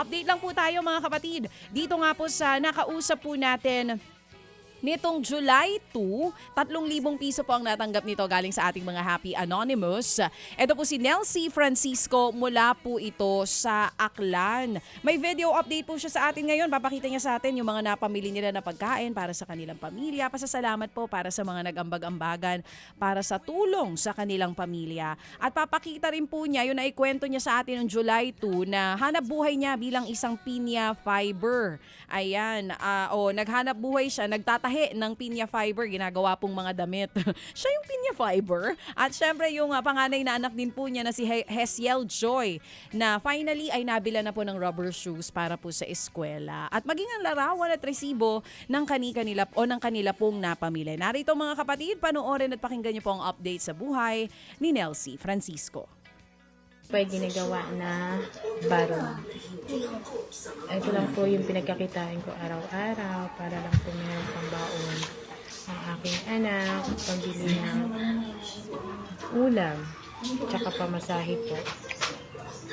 update lang po tayo mga kapatid. Dito nga po sa nakausap po natin nitong July 2, 3,000 piso po ang natanggap nito galing sa ating mga Happy Anonymous. Ito po si Nelsie Francisco mula po ito sa Aklan. May video update po siya sa atin ngayon. Papakita niya sa atin yung mga napamili nila na pagkain para sa kanilang pamilya. Pasasalamat po para sa mga nag-ambag-ambagan para sa tulong sa kanilang pamilya. At papakita rin po niya, yun na ikwento niya sa atin noong July 2 na hanap buhay niya bilang isang pinya fiber. Ayan, naghanap buhay siya, nagtatahi ng pinya fiber, ginagawa pong mga damit. Siya yung pinya fiber. At syempre yung panganay na anak din po niya na si Hesiel Joy na finally ay nabila na po ng rubber shoes para po sa eskwela. At maging ang larawan at resibo ng kanila pong napamili. Narito mga kapatid, panoorin at pakinggan niyo po ang update sa buhay ni Nelsie Francisco. Ay ginagawa na barong. Ito lang po yung pinagkakitain ko araw-araw para lang po meron pambaon ang aking anak, pambili ng ulam, tsaka pamasahe po.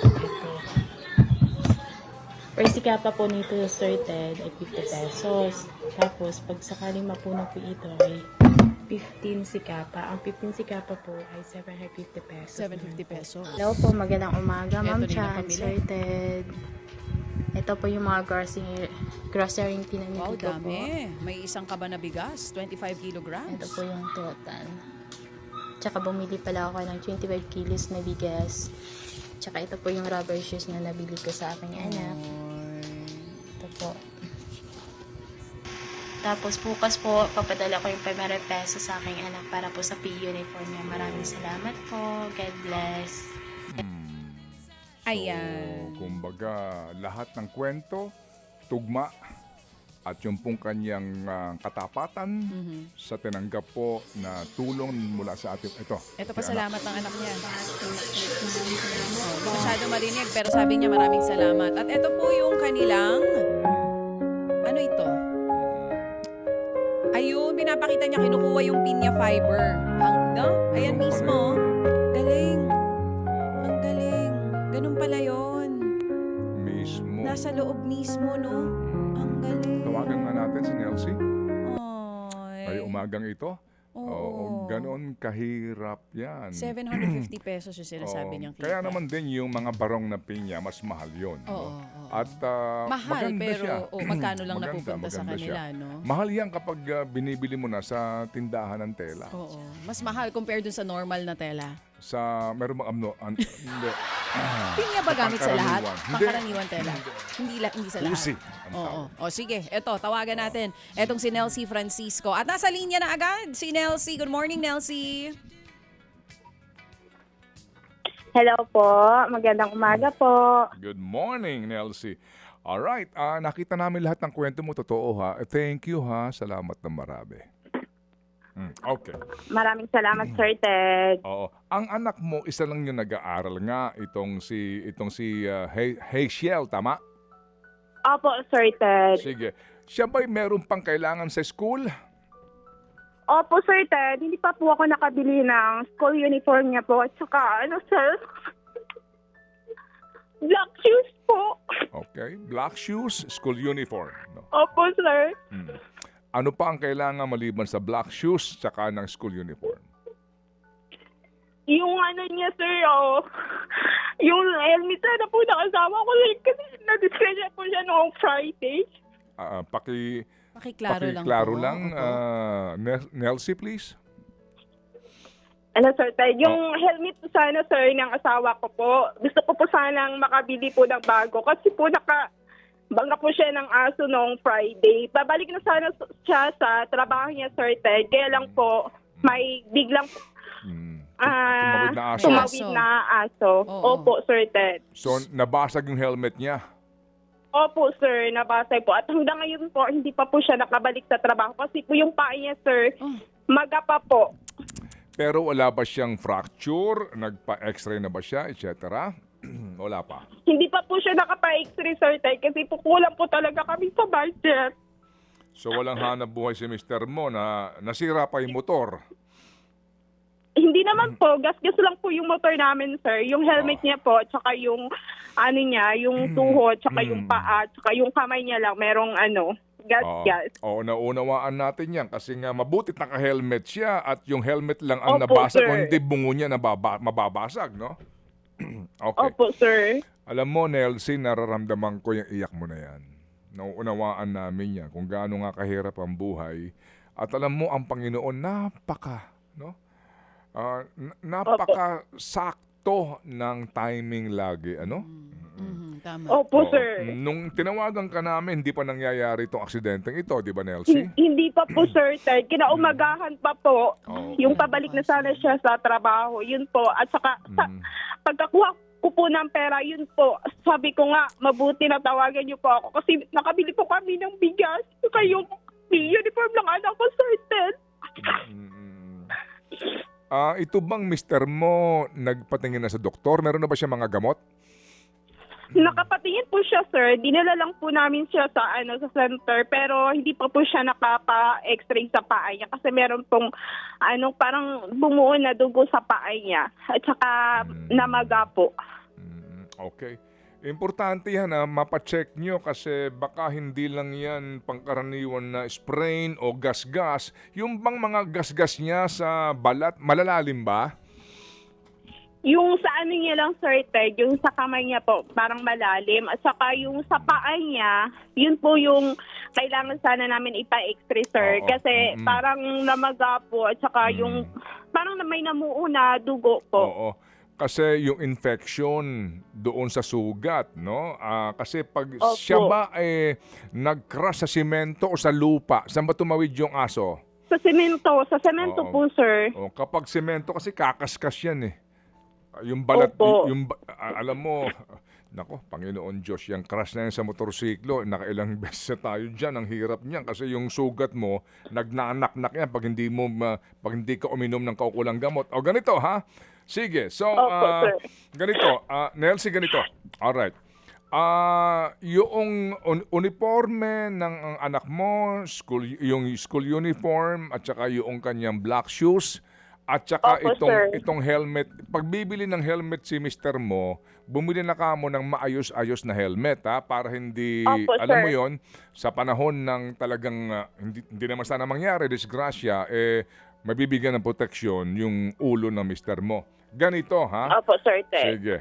Ito. Per sikapa po nito sorted ay 50 pesos. Tapos pag sakaling mapuno po ito ay 15 sikapa. Ang 15 sikapa po ay 750 pesos. 750 pesos. Hello po, magandang umaga, Ma'am Ito din ang Chan. pamili. Sorted. Ito po yung mga grocery pinamili Wow, ko po. dami. May isang kaba na bigas, 25 kilograms. Ito po yung total. Tsaka bumili pala ako ng 25 kilos na bigas. Tsaka ito po yung rubber shoes na nabili ko sa aking anak. Ito po. Tapos bukas po, papadala ko yung 500 pesos sa aking anak para po sa PE uniform niya. Maraming salamat po. God bless. Ayan. So, kumbaga, lahat ng kwento, tugma, at yung pong kanyang katapatan sa tinanggap po na tulong mula sa atin. Ito Pasalamat ng anak niya. Hindi masyado marinig, pero sabi niya maraming salamat. At ito po yung kanilang, ano ito? Ayun, pinapakita niya, kinukuha yung pinya fiber. Ayan mismo. Galing. Ang galing. Ganun pala yun. mismo. Nasa loob mismo, no? Ang galing. Tawagan nga natin si Nelsie. Ay. Ay, umagang ito. Oo. Ganon kahirap yan. 750 pesos yung sinasabi Oo. niyang kita. Kaya naman din yung mga barong na pinya, mas mahal yun. Oo. At Mahal, maganda pero siya. magkano lang Maganda, napupunta sa maganda kanila, siya. no? Mahal yan kapag binibili mo na sa tindahan ng tela. Oo. Mas mahal compared dun sa normal na tela. Meron bang hindi. Pinya ba gamit sa lahat? Pangkaraniwan. Hindi. Pangkaraniwan tela. Hindi sa lahat. Usi ang Oo. tawag. O sige, eto, tawagan natin. Etong si Nelsie Francisco. At nasa linya na agad si Nelsie. Good morning, Nelsie. Hello po. Magandang umaga po. Good morning, Nelsie. Alright, nakita namin lahat ng kwento mo. Totoo ha. Thank you ha. Salamat na marami. Okay. Maraming salamat, Sir Ted. Oo. Ang anak mo, isa lang yung nag-aaral nga. Itong si Hesiel, tama? Opo, Sir Ted. Sige. Siya ba'y meron pang kailangan sa school? Opo, Sir Ted. Hindi pa po ako nakabili ng school uniform niya po. At saka, sir? Black shoes po. Okay. Black shoes, school uniform. No? Opo, sir. Ano pa ang kailangan maliban sa black shoes tsaka ng school uniform? Yung niya, sir, yung helmet na po nakasama ko. Kasi na-discredit po siya noong Friday. Pakiklaro lang Pakiklaro po. lang. Opo. Nelsie, please. Sir Ted, yung helmet po sana, sir, ng asawa ko po. Gusto ko po sanang makabili po ng bago. Kasi po bangga po siya ng aso noong Friday. Babalik na sana siya sa trabaho niya, Sir Ted. Kaya lang po, may biglang Tumawid na aso. tumawid na aso. Oo. Opo, Sir Ted. So, nabasag yung helmet niya. Opo, sir, nabasay po. At hanggang ngayon po, hindi pa po siya nakabalik sa trabaho. Kasi po yung paa niya, sir, maga pa po. Pero wala ba siyang fracture? Nagpa-x-ray na ba siya, etc.? Wala pa. Hindi pa po siya nakapa-x-ray, Sir Ted, kasi po kulang po talaga kami sa budget. So walang hanap buhay si Mr. mo na nasira pa yung motor. Hindi naman po, gas-gas lang po yung motor namin, sir. Yung helmet niya po, tsaka yung ano niya, yung tuhod, tsaka yung paa, tsaka yung kamay niya lang, merong gas-gas. Oo, naunawaan natin yan kasi nga mabutit naka-helmet siya at yung helmet lang ang Opo, nabasag sir. kung hindi bungo niya mababasag, no? Okay. Opo, sir. Alam mo, Nelsie, nararamdaman ko yung iyak mo na yan. Nauunawaan namin yan kung gaano nga kahirap ang buhay. At alam mo, ang Panginoon, napaka-sakto ng timing lagi, ano? Tama. Opo, Oo. sir. Nung tinawagan ka namin, hindi pa nangyayari itong aksidenteng ito, di ba, Nelsie? Hindi pa po, sir, Ted. Kinaumagahan pa po. Oo. Yung pabalik na sana siya sa trabaho, yun po. At saka, pagkakuha ko po ng pera, yun po. Sabi ko nga, mabuti na tawagan niyo po ako kasi nakabili po kami ng bigas. Saka yung uniform ng anak ko, sir, Ted. Ito bang mister mo nagpatingin na sa doktor? Meron na ba siya mga gamot? Nakapatingin po siya, sir. Dinala lang po namin siya sa sa center, pero hindi pa po siya nakapa-x-ray sa paa niya kasi meron pong parang bumuo na dugo sa paa niya at saka namaga po. Okay. Importante yan mapacheck nyo kasi baka hindi lang yan pangkaraniwan na sprain o gas-gas. Yung bang mga gas-gas niya sa balat, malalalim ba? Yung sa niya lang, sir, Ted, yung sa kamay niya po, parang malalim. At saka yung sa paa niya, yun po yung kailangan sana namin ipa-x-ray, sir. Oo. Kasi parang namaga po at saka yung parang may namuo na dugo po. Oo. Kasi yung infection doon sa sugat, no? Kasi pag Opo. siya ba nag-crash sa simento o sa lupa, saan ba tumawid yung aso? Sa semento Oo. po, sir. O, kapag semento kasi kakaskas yan eh. Yung balat, Opo. alam mo, nako, Panginoon Diyos, yung crash na yan sa motorsiklo, nakailang beses na tayo dyan, ang hirap niyan kasi yung sugat mo, nagnanak-nak yan pag hindi ka uminom ng kaukulang gamot. O ganito ha, sige, so, Opo, sir. ganito, Nelsie, ganito, alright. Yung uniforme ng anak mo, yung school uniform, at saka yung kanyang black shoes, at saka Opo, sir. itong helmet, pagbibili ng helmet si mister mo, bumili na kamo ng maayos-ayos na helmet para hindi, Opo, alam mo sir. yon sa panahon ng talagang, hindi naman sana mangyari, disgrasya, mabibigyan ng proteksyon yung ulo ng mister mo. Ganito ha? Opo, sir, Ted. Sige.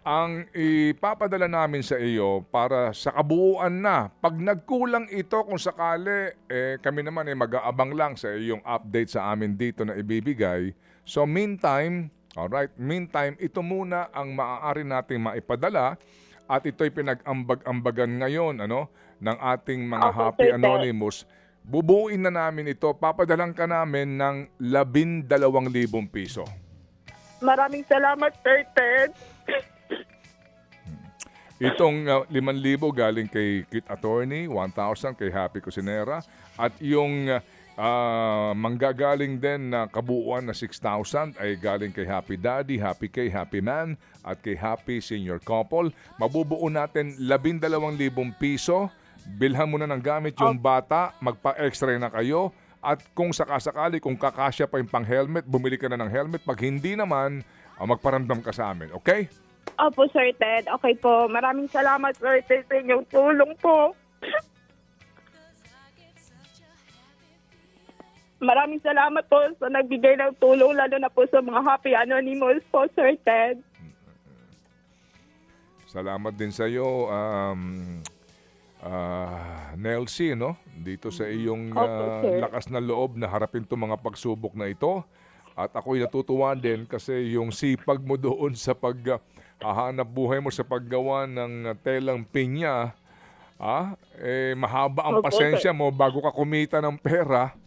Ang ipapadala namin sa iyo para sa kabuuan na, pag nagkulang ito kung sakali, kami naman mag-aabang lang sa iyong update sa amin dito na ibibigay. So meantime, ito muna ang maaari nating maipadala at ito'y pinag-ambag-ambagan ngayon ng ating mga Opo, Happy Sir Ted. Anonymous. Bubuin na namin ito, papadalang ka namin ng 12,000 piso. Maraming salamat, sir, Ted. Itong 5,000 galing kay Kit Attorney, 1,000 kay Happy Cusinera, at yung manggagaling din na kabuuan na 6,000 ay galing kay Happy Daddy, Happy K, Happy Man, at kay Happy Senior Couple. Mabubuo natin 12,000 piso. Bilhan mo na ng gamit yung bata, magpa-extra na kayo, at kung sakasakali, kung kakasya pa yung pang-helmet, bumili ka na ng helmet. Pag hindi naman, magparamdam ka sa amin, okay? Opo, Sir Ted. Okay po. Maraming salamat, Sir Ted, sa inyong tulong po. Maraming salamat po sa nagbigay ng tulong, lalo na po sa mga Happy Anonymous po, Sir Ted. Salamat din sa iyo, Nelsie, dito sa iyong Opo, sir. lakas na loob na harapin itong mga pagsubok na ito. At ako'y natutuwa din kasi yung sipag mo doon sa paghahanap buhay mo sa paggawa ng telang pinya, mahaba ang Opo, pasensya mo bago ka kumita ng pera.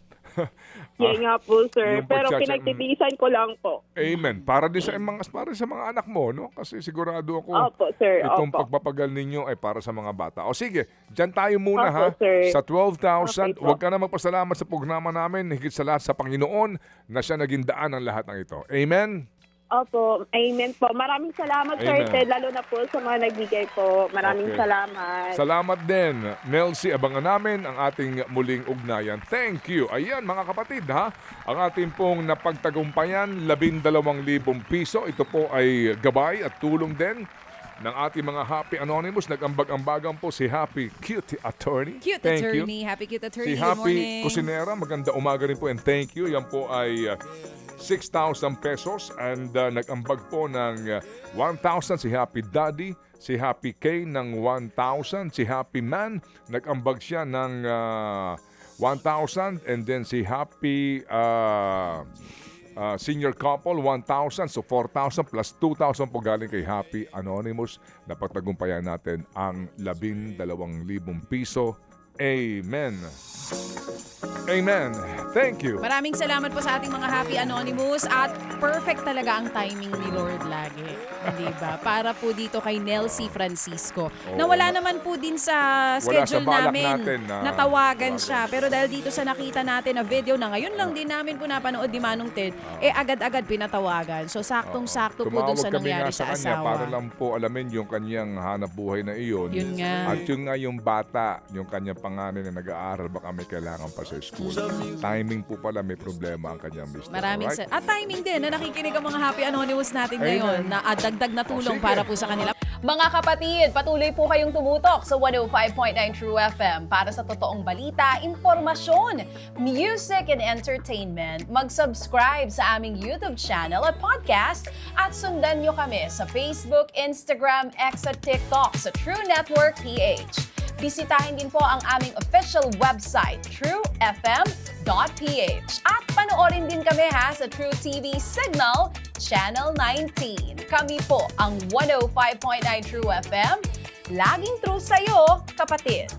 Yan nga po, sir. Yung Pero pagtsatsa- pinagtitiisan ko lang po. Amen. Para din sa mga anak mo, no? Kasi sigurado ako Opo, sir. itong Opo. pagpapagal ninyo ay para sa mga bata. O sige, dyan tayo muna Opo, ha. sir. Sa 12,000, Okay po. huwag ka na magpasalamat sa programa namin, higit sa lahat sa Panginoon na siya naging daan ng lahat ng ito. Amen? Opo, amen po. Maraming salamat, Sir Amen. Ted, lalo na po sa mga nagbigay po. Maraming Okay. salamat. Salamat din, Nelsie. Abangan namin ang ating muling ugnayan. Thank you. Ayan, mga kapatid, ha? Ang ating pong napagtagumpayan, 12,000 piso. Ito po ay gabay at tulong din ng ating mga Happy Anonymous. Nag-ambag-ambagan po si Happy Cute Attorney. Cute Thank you. attorney. Happy cute attorney. Si Good Happy morning. Kusinera, maganda umaga rin po and thank you. Yan po ay 6,000 pesos and nag-ambag po ng 1,000 si Happy Daddy, si Happy K ng 1,000, si Happy Man, nag-ambag siya ng 1,000 and then si Happy senior couple 1,000, so 4,000 plus 2,000 po galing kay Happy Anonymous. Napagtagumpayan natin ang 12,000 piso. Amen. Amen. Thank you. Maraming salamat po sa ating mga Happy Anonymous at perfect talaga ang timing ni Lord lagi. Di ba? Para po dito kay Nelsie Francisco. Na wala naman po din sa Wala schedule sa balak namin natin na natawagan tawagan. siya. Pero dahil dito sa nakita natin na video na ngayon lang din namin po napanood ni Manong Ted, agad-agad pinatawagan. So saktong-sakto po dun Tumawag sa kami nangyari nga sa kanya para asawa. lang po alamin yung kanyang hanap buhay na iyon. Yun nga. At yun nga yung bata, yung kanyang panganay na nag-aaral, baka may kailangan pa sa school. Timing po pala may problema ang kanyang mister. Maraming Alright? at timing din na nakikinig ang mga Happy Anonymous natin Amen. ngayon na dagdag na tulong sige. para po sa kanila. Mga kapatid, patuloy po kayong tumutok sa 105.9 True FM para sa totoong balita, impormasyon, music and entertainment. Mag-subscribe sa aming YouTube channel at podcast at sundan nyo kami sa Facebook, Instagram, X at TikTok sa True Network PH. Bisitahin din po ang aming official website, truefm.ph. At panoorin din kami sa True TV Signal, Channel 19. Kami po ang 105.9 True FM. Laging true sa'yo, kapatid.